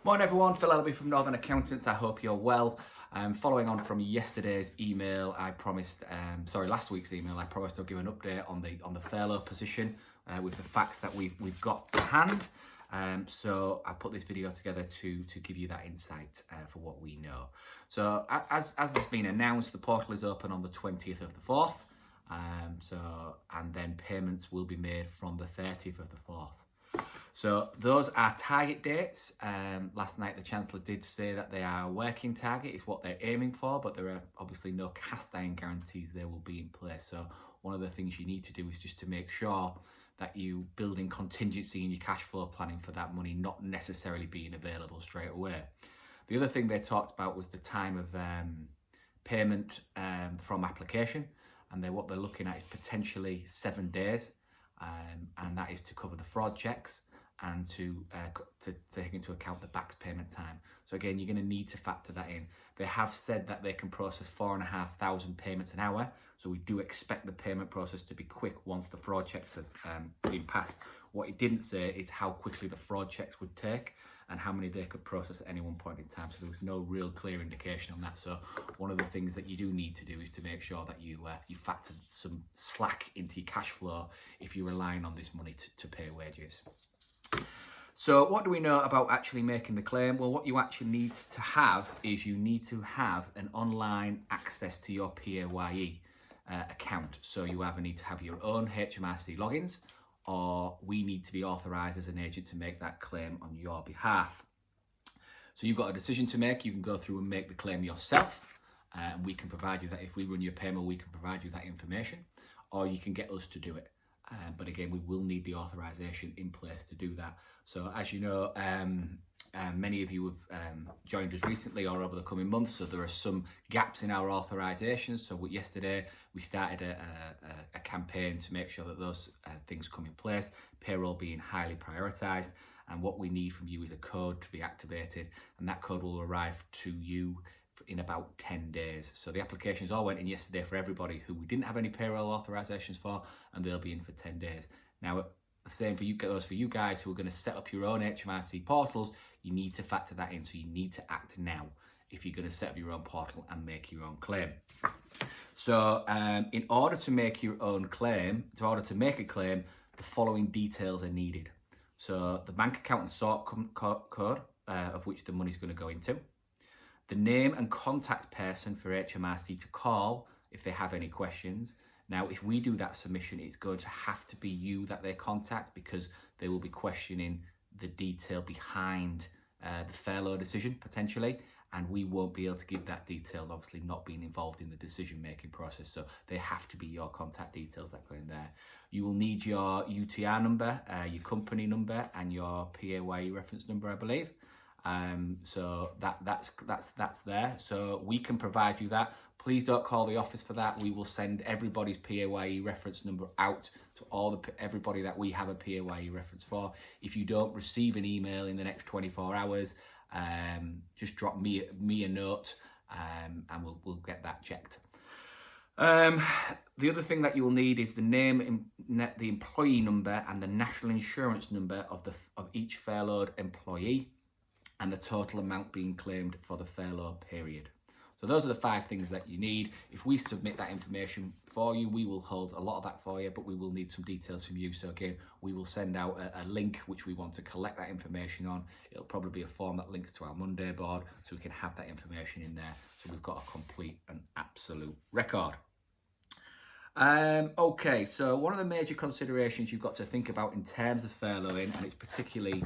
Morning everyone, Furlough from Northern Accountants. I hope you're well. Following on from yesterday's email, last week's email, I promised I'll give an update on the furlough position with the facts that we've got to hand. So I put this video together to give you that insight for what we know. So as has been announced, the portal is open on the 20th of the 4th. And then payments will be made from the 30th of the 4th. So those are target dates. Last night the Chancellor did say that they are a working target, is what they're aiming for, but there are obviously no cast iron guarantees they will be in place. So one of the things you need to do is just to make sure that you build in contingency in your cash flow planning for that money not necessarily being available straight away. The other thing they talked about was the time of payment from application, and what they're looking at is potentially 7 days, and that is to cover the fraud checks and to take into account the back payment time. So again, you're going to need to factor that in. They have said that they can process 4,500 payments an hour, so we do expect the payment process to be quick once the fraud checks have been passed. What it didn't say is how quickly the fraud checks would take and how many they could process at any one point in time. So there was no real clear indication on that. So one of the things that you do need to do is to make sure that you factor some slack into your cash flow if you're relying on this money to pay wages. So what do we know about actually making the claim? Well, what you actually need to have is you need to have an online access to your PAYE account. So you either need to have your own HMRC logins, or we need to be authorised as an agent to make that claim on your behalf. So you've got a decision to make. You can go through and make the claim yourself, and we can provide you that. If we run your payment, we can provide you that information, or you can get us to do it. But again, we will need the authorisation in place to do that. So as you know, many of you have joined us recently or over the coming months, so there are some gaps in our authorisations. So yesterday we started a campaign to make sure that those things come in place, payroll being highly prioritised, and what we need from you is a code to be activated, and that code will arrive to you in about 10 days. So the applications all went in yesterday for everybody who we didn't have any payroll authorisations for, and they'll be in for 10 days. Now, the same for you guys who are going to set up your own HMRC portals. You need to factor that in, so you need to act now if you're going to set up your own portal and make your own claim. So in order to make your own claim, the following details are needed. So the bank account and sort code of which the money is going to go into, the name and contact person for HMRC to call if they have any questions. Now, if we do that submission, it's going to have to be you that they contact, because they will be questioning the detail behind the furlough decision, potentially, and we won't be able to give that detail, obviously not being involved in the decision-making process. So they have to be your contact details that go in there. You will need your UTR number, your company number, and your PAYE reference number, I believe. So that's there. So we can provide you that. Please don't call the office for that. We will send everybody's PAYE reference number out to everybody that we have a PAYE reference for. If you don't receive an email in the next 24 hours, just drop me a note, and we'll get that checked. The other thing that you will need is the name, the employee number, and the national insurance number of each furloughed employee, and the total amount being claimed for the furlough period. So those are the 5 things that you need. If we submit that information for you, we will hold a lot of that for you, but we will need some details from you. So again, we will send out a link which we want to collect that information on. It'll probably be a form that links to our Monday board, so we can have that information in there, so we've got a complete and absolute record. Okay, so one of the major considerations you've got to think about in terms of furloughing, and it's particularly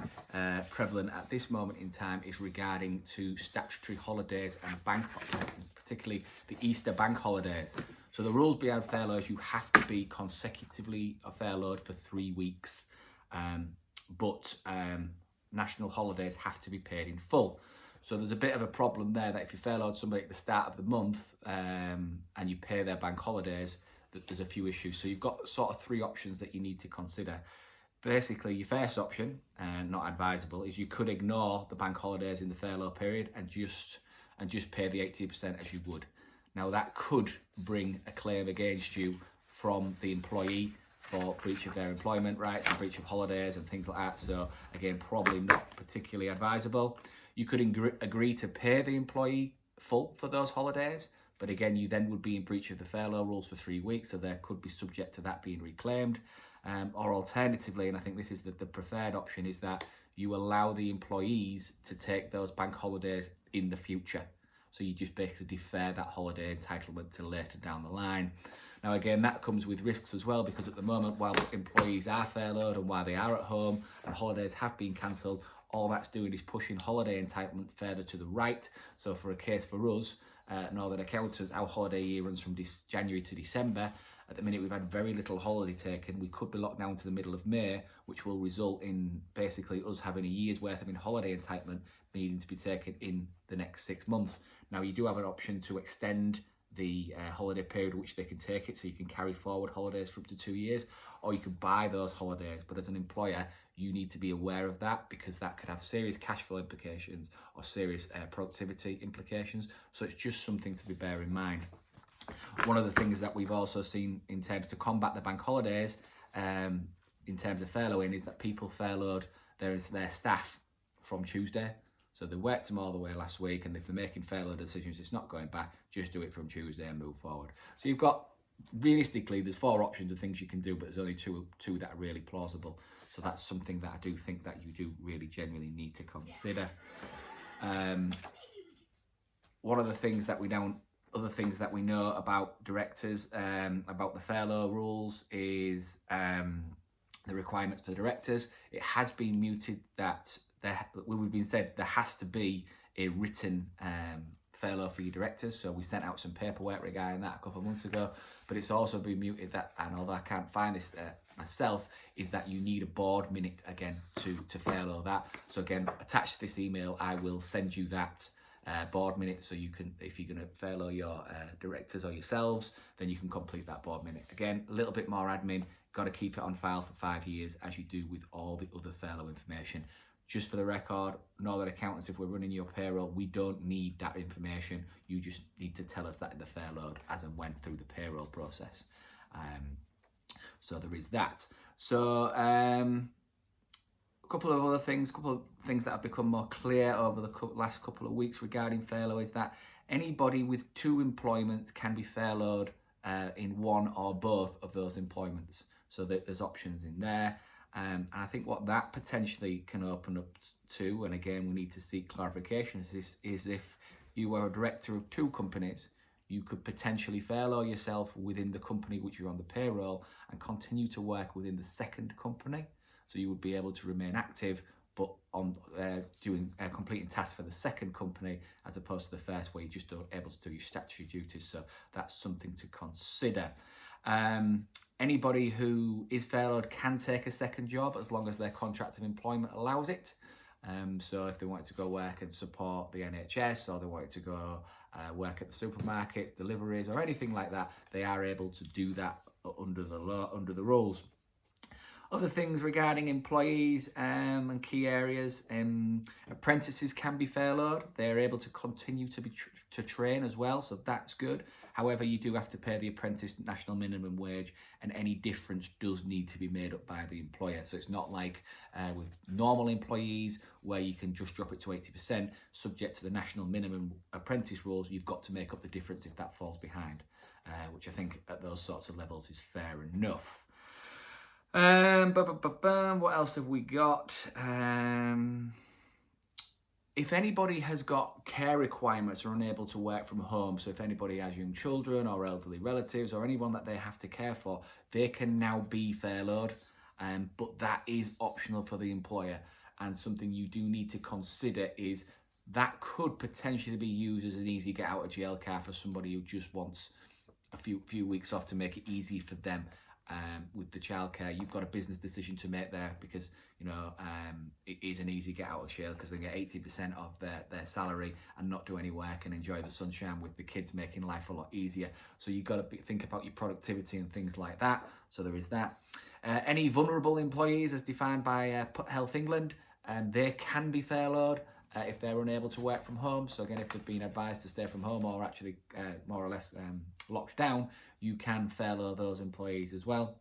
prevalent at this moment in time, is regarding to statutory holidays and bank holidays, particularly the Easter bank holidays. So the rules behind furloughs, you have to be consecutively furloughed for 3 weeks, but national holidays have to be paid in full. So there's a bit of a problem there that if you furloughed somebody at the start of the month and you pay their bank holidays, there's a few issues. So you've got sort of 3 options that you need to consider. Basically, your first option, and not advisable, is you could ignore the bank holidays in the furlough period and just pay the 80% as you would. Now that could bring a claim against you from the employee for breach of their employment rights and breach of holidays and things like that. So again, probably not particularly advisable. You could agree to pay the employee full for those holidays, but again, you then would be in breach of the furlough rules for 3 weeks, so there could be subject to that being reclaimed. Or alternatively, and I think this is the preferred option, is that you allow the employees to take those bank holidays in the future. So you just basically defer that holiday entitlement to later down the line. Now again, that comes with risks as well, because at the moment, while employees are furloughed and while they are at home and holidays have been cancelled, all that's doing is pushing holiday entitlement further to the right. So for a case for us, Northern Accountants, our holiday year runs from January to December. At the minute, we've had very little holiday taken. We could be locked down to the middle of May, which will result in basically us having a year's worth of holiday entitlement needing to be taken in the next 6 months. Now, you do have an option to extend the holiday period which they can take it, so you can carry forward holidays for up to 2 years, or you can buy those holidays. But as an employer, you need to be aware of that, because that could have serious cash flow implications or serious productivity implications. So it's just something to be bear in mind. One of the things that we've also seen in terms to combat the bank holidays, in terms of furloughing, is that people furloughed their staff from Tuesday. So they worked them all the way last week, and if they're making furlough decisions, it's not going back, just do it from Tuesday and move forward. So you've got, realistically, there's 4 options of things you can do, but there's only two that are really plausible. So that's something that I do think that you do really genuinely need to consider. One of the things that other things that we know about directors, about the furlough rules, is the requirements for directors. It has been mooted that we've been said there has to be a written furlough for your directors. So we sent out some paperwork regarding that a couple of months ago, but it's also been mooted that, and although I can't find this myself, is that you need a board minute again to furlough that. So again, attached to this email, I will send you that board minute, so you can, if you're going to furlough your directors or yourselves, then you can complete that board minute. Again, a little bit more admin, got to keep it on file for 5 years, as you do with all the other furlough information. Just for the record, Northern Accountants, if we're running your payroll, we don't need that information. You just need to tell us that in the furlough as and when through the payroll process. So there is that. So a couple of things that have become more clear over the last couple of weeks regarding furlough is that anybody with 2 employments can be furloughed in one or both of those employments. So there's options in there. And I think what that potentially can open up to, and again, we need to seek clarifications, is if you were a director of 2 companies, you could potentially furlough yourself within the company which you're on the payroll and continue to work within the second company. So you would be able to remain active, but on completing tasks for the second company, as opposed to the first, where you're just able to do your statutory duties. So that's something to consider. Anybody who is furloughed can take a second job as long as their contract of employment allows it. So if they wanted to go work and support the NHS, or they wanted to go work at the supermarkets, deliveries, or anything like that, they are able to do that under the law, under the rules. Other things regarding employees and key areas, apprentices can be furloughed. They're able to continue to train as well, so that's good. However, you do have to pay the apprentice national minimum wage, and any difference does need to be made up by the employer. So it's not like with normal employees where you can just drop it to 80%, subject to the national minimum apprentice rules. You've got to make up the difference if that falls behind, which I think at those sorts of levels is fair enough. What else have we got? If anybody has got care requirements or unable to work from home, so if anybody has young children or elderly relatives or anyone that they have to care for, they can now be furloughed, but that is optional for the employer. And something you do need to consider is that could potentially be used as an easy get out of jail card for somebody who just wants a few weeks off to make it easy for them. With the childcare, you've got a business decision to make there, because it is an easy get out of jail, because they get 80% of their salary and not do any work and enjoy the sunshine, with the kids making life a lot easier. So you've got to think about your productivity and things like that. So there is that. Any vulnerable employees, as defined by Health England, they can be furloughed if they're unable to work from home. So again, if they've been advised to stay from home, or actually more or less locked down, you can furlough those employees as well.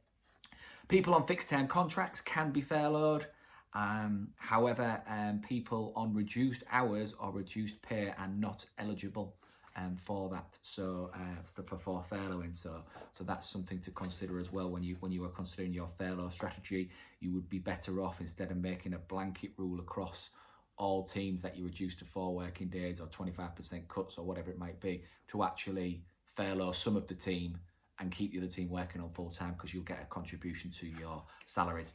People on fixed term contracts can be furloughed. However, people on reduced hours or reduced pay are not eligible for that. So for furloughing. So that's something to consider as well when you are considering your furlough strategy. You would be better off, instead of making a blanket rule across all teams that you reduce to 4 working days or 25% cuts or whatever it might be, to actually furlough some of the team and keep the other team working on full time, because you'll get a contribution to your salaries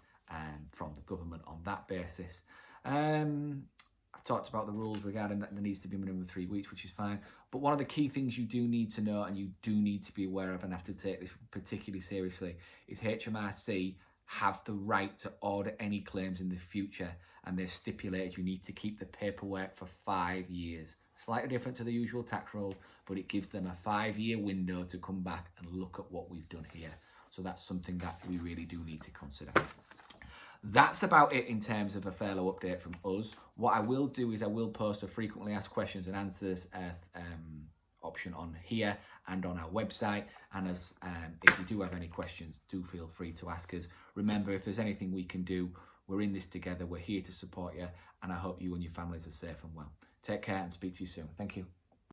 from the government on that basis. I've talked about the rules regarding that there needs to be a minimum of 3 weeks, which is fine. But one of the key things you do need to know, and you do need to be aware of, and have to take this particularly seriously, is HMRC have the right to order any claims in the future, and they've stipulated you need to keep the paperwork for 5 years. Slightly different to the usual tax rules, but it gives them a 5-year window to come back and look at what we've done here. So that's something that we really do need to consider. That's about it in terms of a furlough update from us. What I will do is I will post a frequently asked questions and answers option on here and on our website. And as if you do have any questions, do feel free to ask us. Remember, if there's anything we can do, we're in this together. We're here to support you, and I hope you and your families are safe and well. Take care and speak to you soon. Thank you.